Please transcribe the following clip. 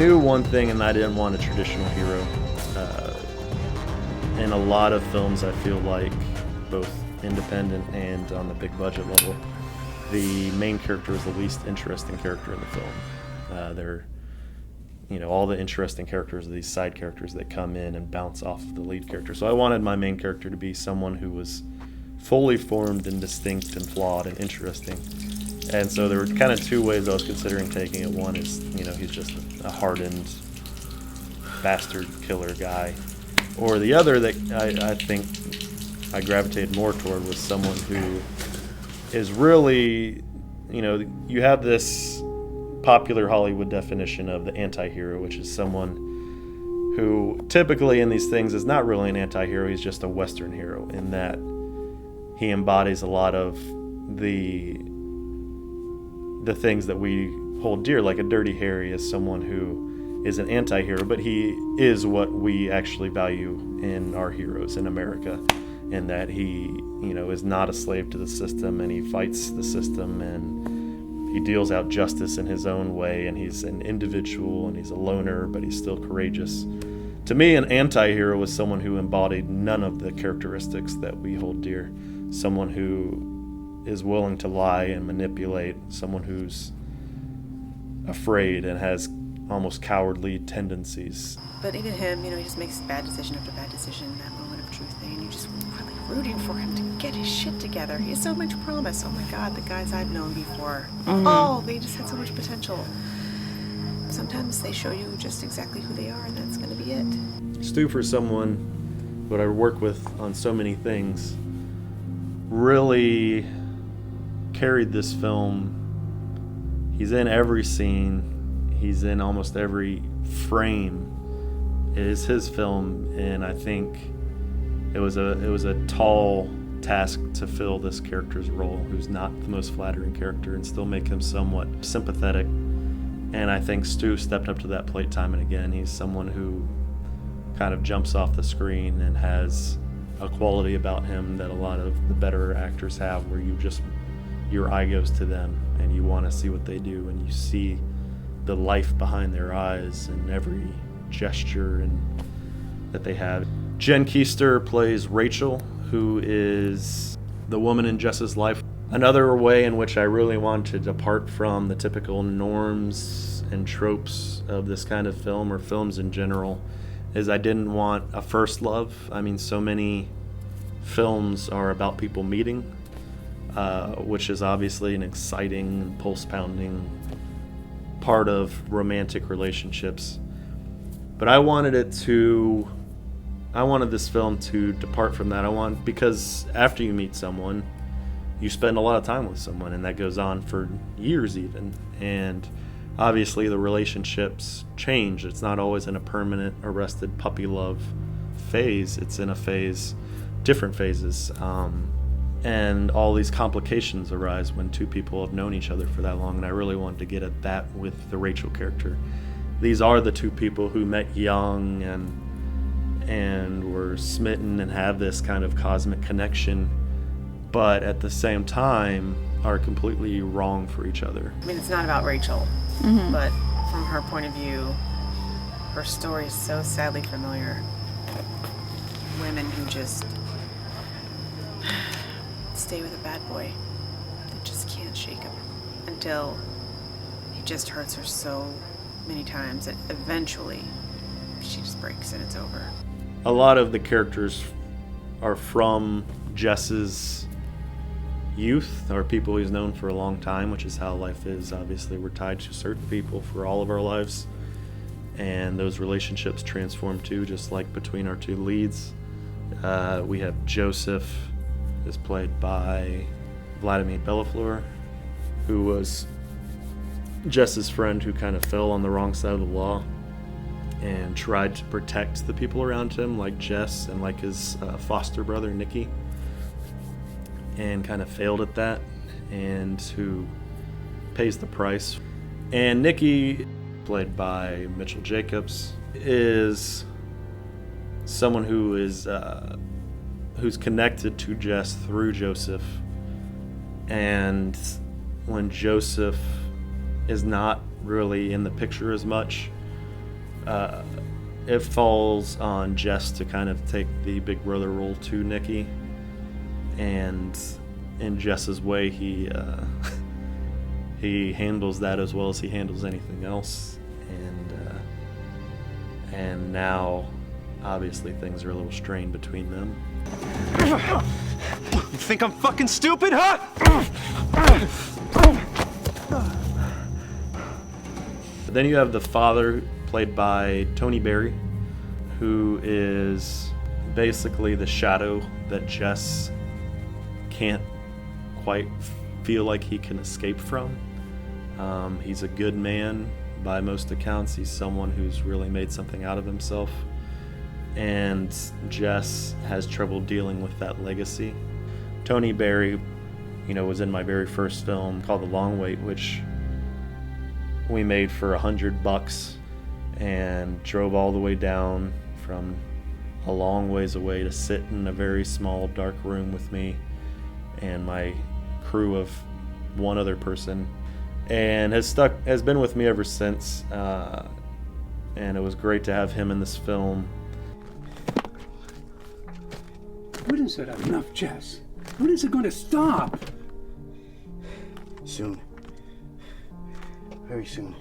knew one thing, and I didn't want a traditional hero. In a lot of films, I feel like, both independent and on the big budget level, the main character is the least interesting character in the film. They're, all the interesting characters are these side characters that come in and bounce off of the lead character. So I wanted my main character to be someone who was fully formed and distinct and flawed and interesting. And so there were kind of two ways I was considering taking it. One is, he's just a hardened bastard killer guy. Or the other that I think I gravitated more toward was someone who is really, you have this popular Hollywood definition of the anti-hero, which is someone who typically in these things is not really an anti-hero. He's just a Western hero in that he embodies a lot of the things that we hold dear, like a Dirty Harry is someone who is an anti-hero, but he is what we actually value in our heroes in America, in that he, is not a slave to the system, and he fights the system, and he deals out justice in his own way, and he's an individual, and he's a loner, but he's still courageous. To me, an anti-hero was someone who embodied none of the characteristics that we hold dear. Someone who is willing to lie and manipulate, someone who's afraid and has almost cowardly tendencies. But even him, he just makes bad decision after bad decision in that moment of truth thing, and you're just really rooting for him to get his shit together. He has so much promise. Oh my God, the guys I've known before. Oh, they just had so much potential. Sometimes they show you just exactly who they are, and that's going to be it. Stu, for someone who I work with on so many things, really carried this film. He's in every scene. He's in almost every frame. It is his film, and I think it was a tall task to fill this character's role, who's not the most flattering character, and still make him somewhat sympathetic. And I think Stu stepped up to that plate time and again. He's someone who kind of jumps off the screen and has a quality about him that a lot of the better actors have, where your eye goes to them and you want to see what they do, and you see the life behind their eyes and every gesture and that they have. Jen Keister plays Rachel, who is the woman in Jess's life. Another way in which I really want to depart from the typical norms and tropes of this kind of film, or films in general, is I didn't want a first love. I mean, so many films are about people meeting, which is obviously an exciting, pulse-pounding part of romantic relationships. But I wanted this film to depart from that. Because after you meet someone, you spend a lot of time with someone, and that goes on for years even. And obviously the relationships change. It's not always in a permanent arrested puppy love phase. It's in different phases. And all these complications arise when two people have known each other for that long, and I really wanted to get at that with the Rachel character. These are the two people who met young and were smitten and have this kind of cosmic connection, but at the same time are completely wrong for each other. I mean, it's not about Rachel, but from her point of view, her story is so sadly familiar. Women who just stay with a bad boy that just can't shake him until he just hurts her so many times that eventually she just breaks and it's over. A lot of the characters are from Jess's youth, or people he's known for a long time, which is how life is. Obviously, we're tied to certain people for all of our lives, and those relationships transform too, just like between our two leads. We have Joseph, is played by Vladimir Bellafleur, who was Jess's friend who kind of fell on the wrong side of the law and tried to protect the people around him, like Jess and like his foster brother Nicky, and kind of failed at that, and who pays the price. And Nicky, played by Mitchell Jacobs, is someone who is who's connected to Jess through Joseph, and when Joseph is not really in the picture as much, it falls on Jess to kind of take the big brother role to Nikki, and in Jess's way, he handles that as well as he handles anything else, and now obviously things are a little strained between them. You think I'm fucking stupid, huh? Then you have the father, played by Tony Berry, who is basically the shadow that Jess can't quite feel like he can escape from. He's a good man by most accounts. He's someone who's really made something out of himself, and Jess has trouble dealing with that legacy. Tony Berry, was in my very first film called The Long Wait, which we made for $100 and drove all the way down from a long ways away to sit in a very small dark room with me and my crew of one other person, and has been with me ever since, and it was great to have him in this film. When is it enough, Jess? When is it going to stop? Soon. Very soon.